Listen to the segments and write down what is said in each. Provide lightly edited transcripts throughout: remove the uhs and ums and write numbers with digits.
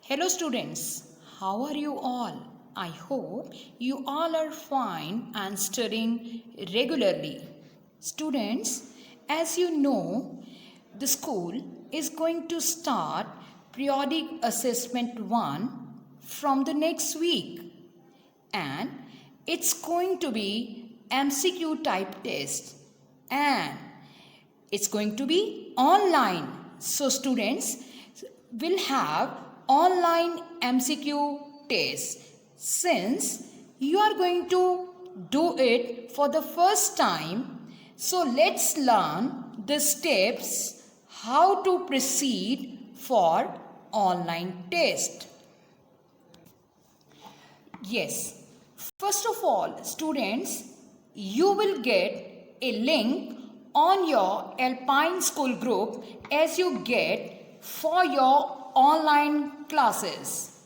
Hello students, how are you all? I hope you all are fine and studying regularly. Students, as you know, the school is going to start periodic assessment 1 from the next week, and it's going to be MCQ type test, and it's going to be online. So students will have online MCQ test. Since you are going to do it for the first time, so let's learn the steps how to proceed for online test. Yes, first of all, students, you will get a link on your Alpine School group as you get for your online classes.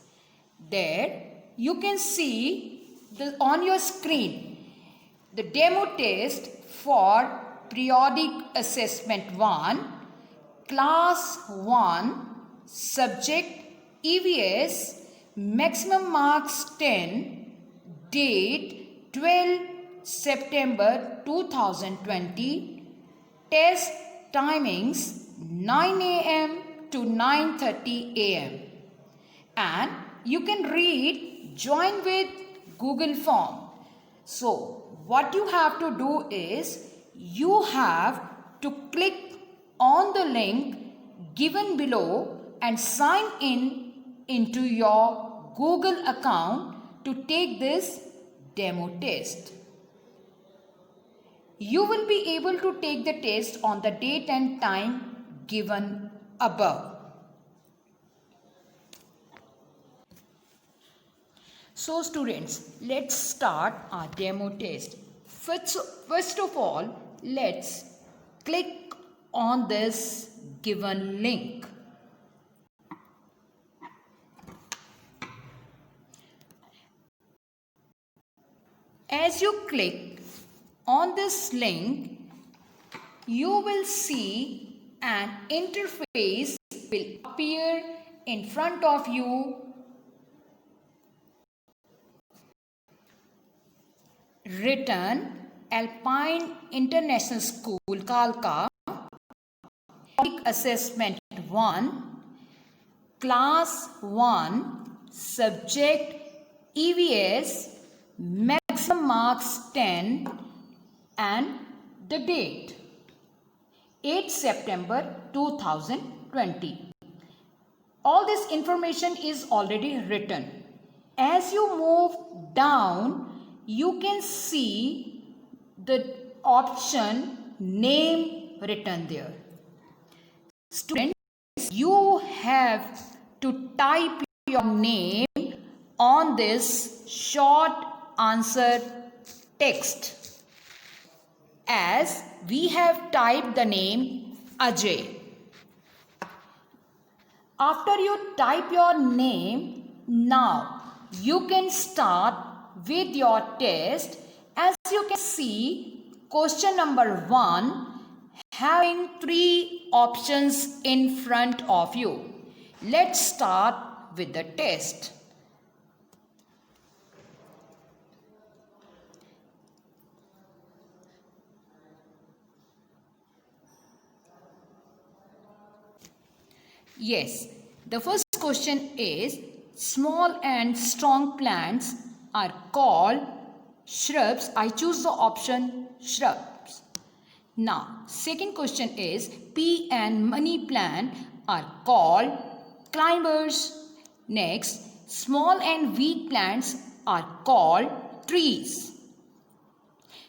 There you can see on your screen the demo test for periodic assessment 1, class 1, subject EVS, maximum marks 10, date 12 September 2020, test timings 9 a.m. to 9:30 a.m. and you can read join with Google form. So what you have to do is you have to click on the link given below and sign in into your Google account to take this demo test. You will be able to take the test on the date and time given above. So students, let's start our demo test. First of all, let's click on this given link. As you click on this link, you will see an interface will appear in front of you written Alpine International School Kalka Assessment 1, Class 1, Subject EVS, maximum marks 10 and the date 8 September 2020. All this information is already written. As you move down, you can see the option name written there. Students, you have to type your name on this short answer text. As we have typed the name Ajay. After you type your name, now you can start with your test. As you can see, question number 1 having 3 options in front of you. Let's start with the test. Yes, the first question is small and strong plants are called shrubs. I choose the option shrubs. Now, second question is pea and money plant are called climbers. Next, small and weak plants are called trees.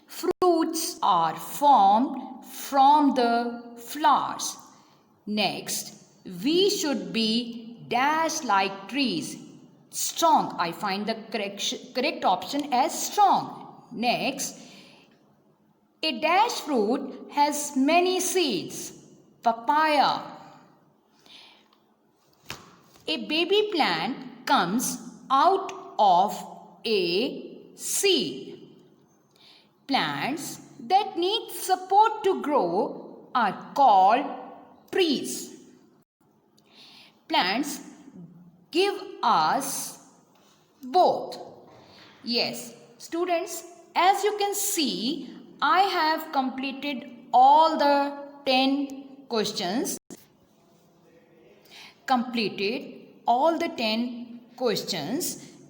Fruits are formed from the flowers. Next, we should be dash like trees. Strong. I find the correct option as strong. Next, a dash fruit has many seeds. Papaya. A baby plant comes out of a seed. Plants that need support to grow are called trees. Plants give us both. Yes, students, as you can see, I have completed all the 10 questions.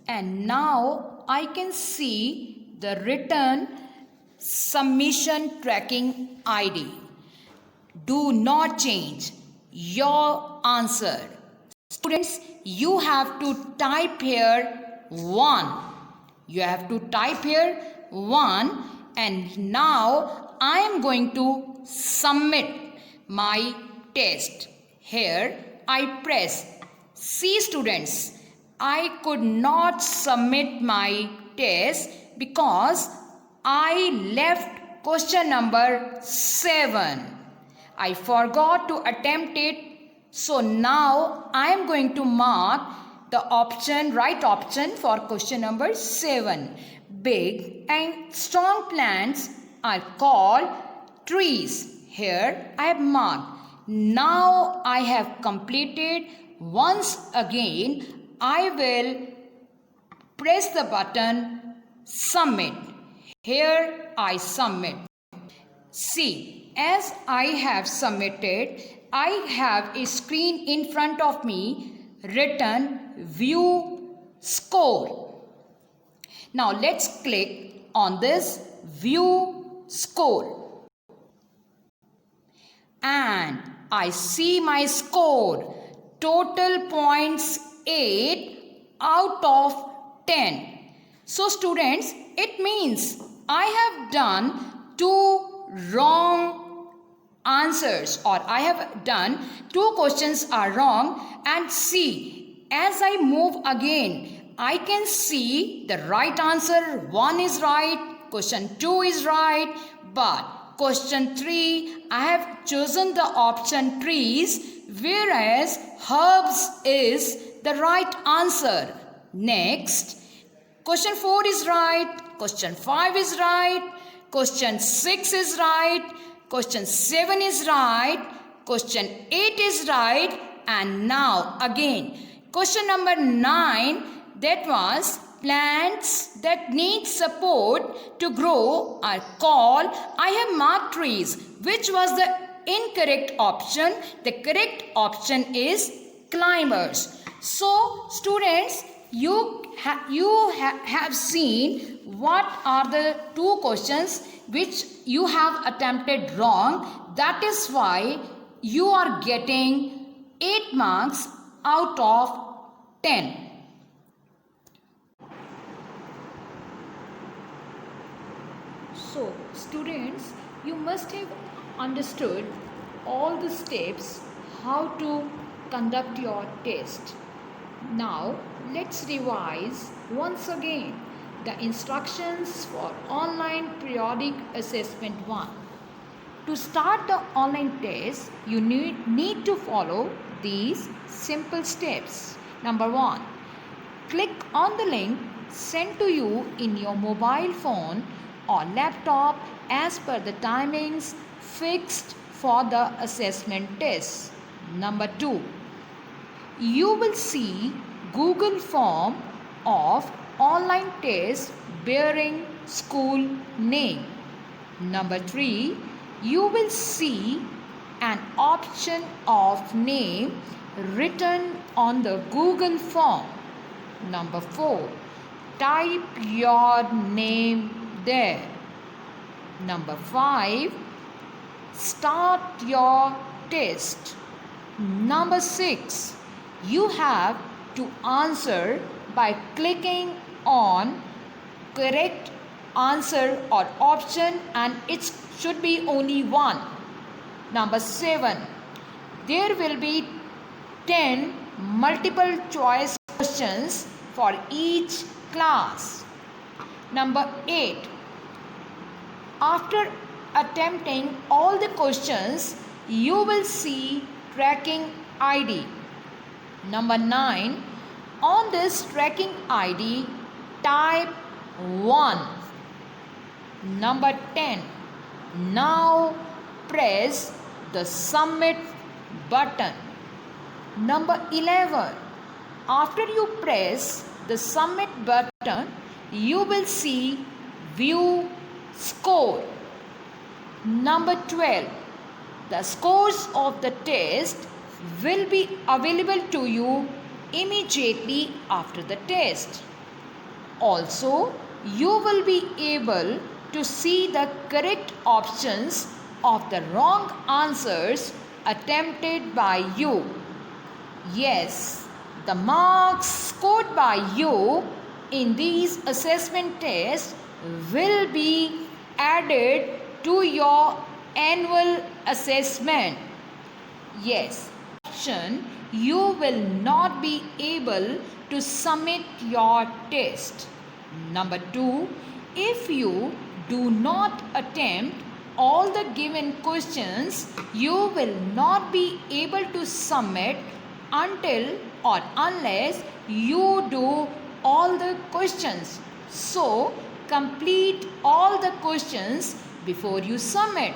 And now I can see the written submission tracking ID. Do not change your answer. Students, you have to type here 1. You have to type here 1, and now I am going to submit my test. Here I press. See students, I could not submit my test because I left question number 7. I forgot to attempt it. So now I am going to mark the right option for question number 7. Big and strong plants are called trees. Here I have marked. Now I have completed. Once again I will press the button submit. Here I submit. See, as I have submitted, I have a screen in front of me written view score. Now let's click on this view score. And I see my score. Total points 8 out of 10. So students, it means I have done 2 wrong answers, or I have done 2 questions are wrong. And see, as I move again, I can see the right answer. 1 is right, question 2 is right, but question 3 I have chosen the option trees, whereas herbs is the right answer. Next, question 4 is right, question 5 is right, question 6 is right, question 7 is right, question 8 is right, and now again question number 9, that was plants that need support to grow are called, I have marked trees. Which was the incorrect option? The correct option is climbers. So students, you have seen what are the 2 questions which you have attempted wrong. That is why you are getting 8 marks out of 10. So students, you must have understood all the steps how to conduct your test. Now let's revise once again the instructions for online periodic assessment 1. To start the online test, you need to follow these simple steps. Number 1, click on the link sent to you in your mobile phone or laptop as per the timings fixed for the assessment test. Number 2, you will see Google form of online test bearing school name. Number 3, you will see an option of name written on the Google form. Number 4, type your name there. Number 5, start your test. Number 6, you have to answer by clicking on correct answer or option, and it should be only one. Number 7, there will be 10 multiple choice questions for each class. Number 8, after attempting all the questions, you will see tracking ID. Number 9, on this tracking ID, type 1. Number 10, now press the submit button. Number 11, After you press the submit button, you will see view score. Number 12. The scores of the test will be available to you immediately after the test. Also, you will be able to see the correct options of the wrong answers attempted by you. Yes, the marks scored by you in these assessment tests will be added to your annual assessment. Yes, option you will not be able to submit your test. Number 2, if you do not attempt all the given questions, you will not be able to submit until or unless you do all the questions. So, complete all the questions before you submit.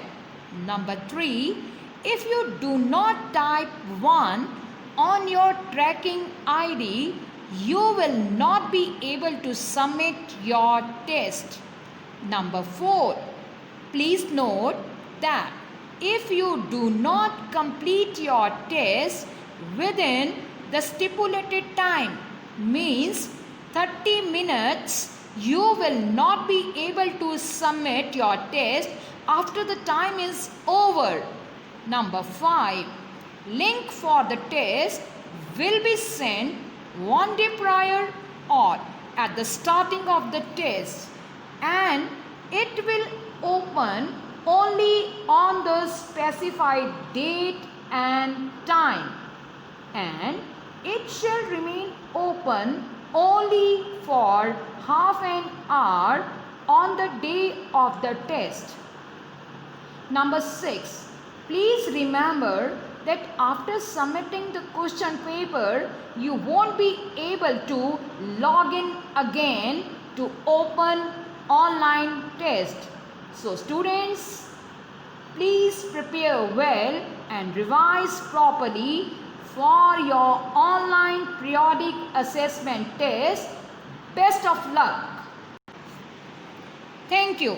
Number 3, if you do not type 1 on your tracking ID, you will not be able to submit your test. Number 4, please note that if you do not complete your test within the stipulated time, means 30 minutes, you will not be able to submit your test after the time is over. Number 5, link for the test will be sent one day prior or at the starting of the test, and it will open only on the specified date and time, and it shall remain open only for half an hour on the day of the test. Number 6, please remember that after submitting the question paper, you won't be able to log in again to open online test. So students, please prepare well and revise properly for your online periodic assessment test. Best of luck. Thank you.